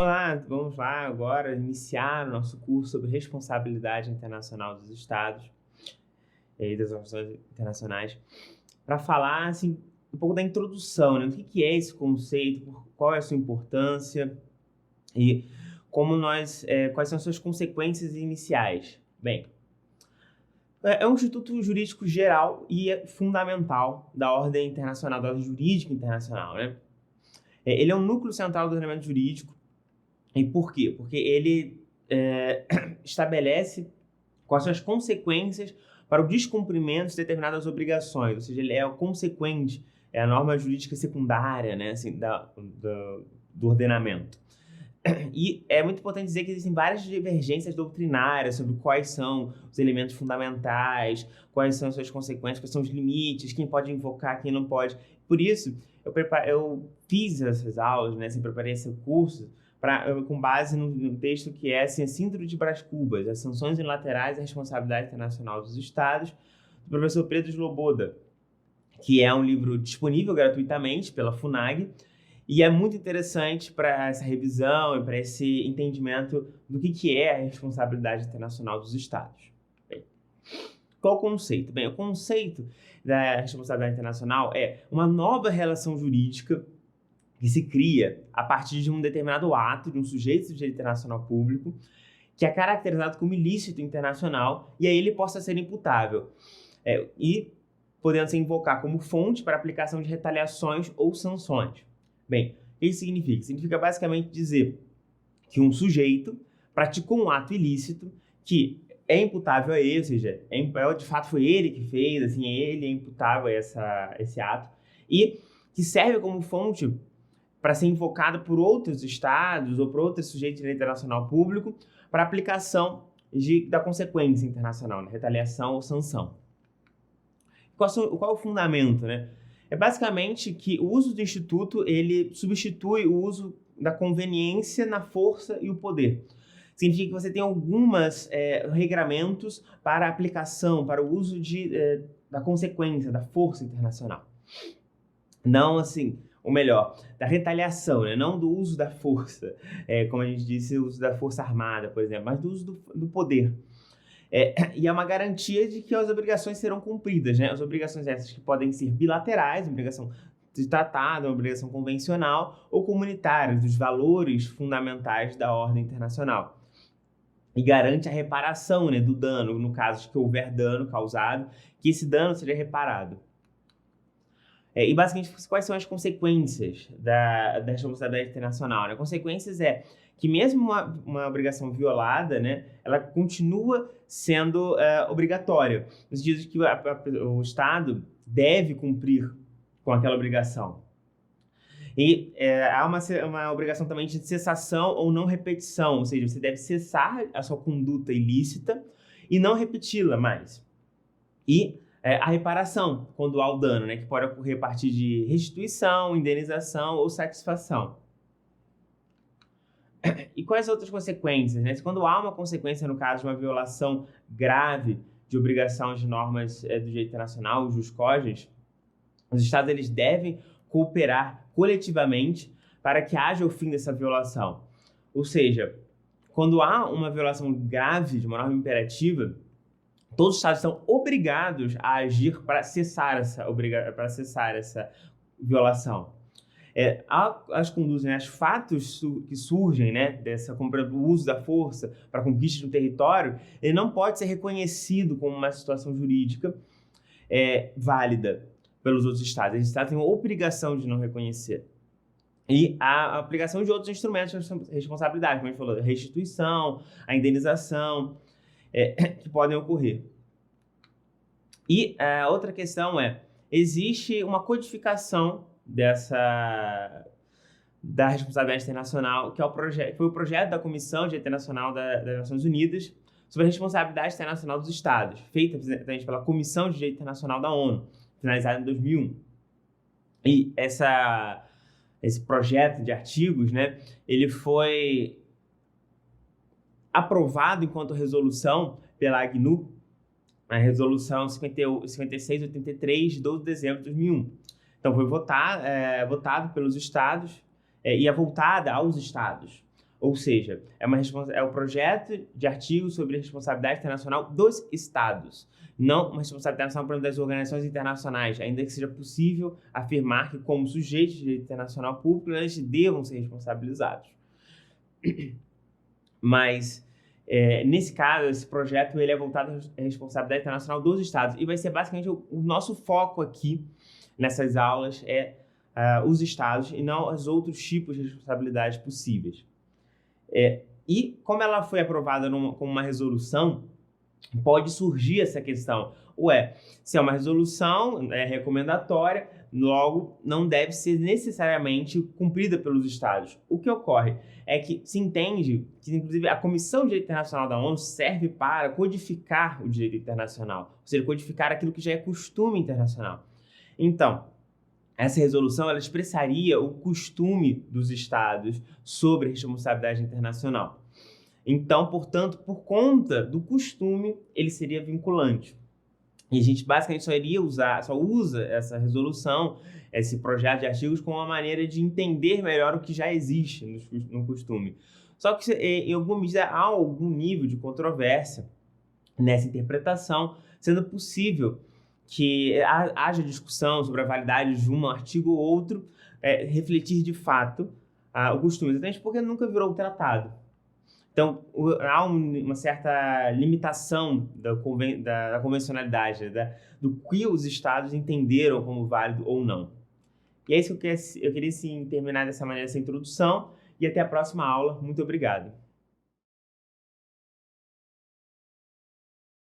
Olá, vamos lá agora iniciar o nosso curso sobre responsabilidade internacional dos Estados e das organizações internacionais, para falar assim, um pouco da introdução, né? O que é esse conceito, qual é a sua importância e quais são as suas consequências iniciais. Bem, é um instituto jurídico geral e é fundamental da ordem internacional, da ordem jurídica internacional, né? Ele é um núcleo central do ordenamento jurídico. E por quê? Porque ele estabelece quais são as consequências para o descumprimento de determinadas obrigações, ou seja, ele é o consequente, é a norma jurídica secundária, né, assim, do ordenamento. E é muito importante dizer que existem várias divergências doutrinárias sobre quais são os elementos fundamentais, quais são as suas consequências, quais são os limites, quem pode invocar, quem não pode. Por isso, eu fiz essas aulas, né, assim, preparei esse curso com base no texto que é assim, a Síndrome de Brás Cubas, as sanções unilaterais e a responsabilidade internacional dos Estados, do professor Pedro Sloboda, que é um livro disponível gratuitamente pela FUNAG, e é muito interessante para essa revisão e para esse entendimento do que é a responsabilidade internacional dos Estados. Bem, qual o conceito? Bem, o conceito da responsabilidade internacional é uma nova relação jurídica que se cria a partir de um determinado ato de um sujeito de direito internacional público que é caracterizado como ilícito internacional e aí ele possa ser imputável e podendo se invocar como fonte para aplicação de retaliações ou sanções. Bem, o que isso significa? Significa basicamente dizer que um sujeito praticou um ato ilícito que é imputável a ele, ou seja, de fato foi ele que fez, assim, ele é imputável a esse ato, e que serve como fonte para ser invocado por outros estados ou por outros sujeitos de direito internacional público para aplicação da consequência internacional, né? Retaliação ou sanção. Qual é o fundamento, né? É basicamente que o uso do instituto ele substitui o uso da conveniência na força e o poder. Significa que você tem alguns regramentos para a aplicação, para o uso da consequência, da força internacional. Não assim, ou melhor, da retaliação, né? Não do uso da força, como a gente disse, o uso da força armada, por exemplo, mas do uso do poder. E é uma garantia de que as obrigações serão cumpridas, né? As obrigações essas que podem ser bilaterais, obrigação de tratado, uma obrigação convencional, ou comunitárias, dos valores fundamentais da ordem internacional. E garante a reparação, né, do dano, no caso de que houver dano causado, que esse dano seja reparado. E basicamente, quais são as consequências da responsabilidade internacional? Né? Consequências é que mesmo uma obrigação violada, né, ela continua sendo obrigatória, no sentido de que o Estado deve cumprir com aquela obrigação. E há uma obrigação também de cessação ou não repetição, ou seja, você deve cessar a sua conduta ilícita e não repeti-la mais. E a reparação, quando há o dano, né, que pode ocorrer a partir de restituição, indenização ou satisfação. E quais outras consequências? Né? Quando há uma consequência, no caso de uma violação grave de obrigação de normas do direito internacional, os jus cogens, os Estados eles devem cooperar coletivamente para que haja o fim dessa violação. Ou seja, quando há uma violação grave de uma norma imperativa, todos os Estados estão obrigados a agir para cessar essa violação. As conduzem, os fatos que surgem, né, como o uso da força para a conquista do território, ele não pode ser reconhecido como uma situação jurídica válida pelos outros Estados. Os Estados têm a obrigação de não reconhecer. E a aplicação de outros instrumentos de responsabilidade, como a gente falou, a restituição, a indenização, que podem ocorrer. E a outra questão existe uma codificação da responsabilidade internacional, que foi o projeto da Comissão de Direito Internacional das Nações Unidas sobre a responsabilidade internacional dos Estados, feita pela Comissão de Direito Internacional da ONU, finalizada em 2001. E esse projeto de artigos, né, ele foi aprovado enquanto resolução pela ACNUR, a resolução 5683, de 12 de dezembro de 2001. Então, foi votado pelos Estados e é voltada aos Estados. Ou seja, é o projeto de artigo sobre a responsabilidade internacional dos Estados, não uma responsabilidade internacional, por exemplo, das organizações internacionais, ainda que seja possível afirmar que, como sujeitos de direito internacional público, eles devam ser responsabilizados. Mas, nesse caso, esse projeto ele é voltado à responsabilidade internacional dos Estados e vai ser basicamente o nosso foco aqui nessas aulas os Estados e não os outros tipos de responsabilidades possíveis. E como ela foi aprovada como uma resolução, pode surgir essa questão. Se é uma resolução recomendatória, logo não deve ser necessariamente cumprida pelos Estados. O que ocorre é que se entende que, inclusive, a Comissão de Direito Internacional da ONU serve para codificar o direito internacional, ou seja, codificar aquilo que já é costume internacional. Então, essa resolução ela expressaria o costume dos Estados sobre a responsabilidade internacional. Então, portanto, por conta do costume, ele seria vinculante. E a gente basicamente só usa essa resolução, esse projeto de artigos, como uma maneira de entender melhor o que já existe no costume. Só que, em alguma medida, há algum nível de controvérsia nessa interpretação, sendo possível que haja discussão sobre a validade de um artigo ou outro, refletir de fato o costume, exatamente porque nunca virou tratado. Então, há uma certa limitação da convencionalidade, do que os Estados entenderam como válido ou não. E é isso que eu queria sim, terminar dessa maneira, essa introdução, e até a próxima aula. Muito obrigado.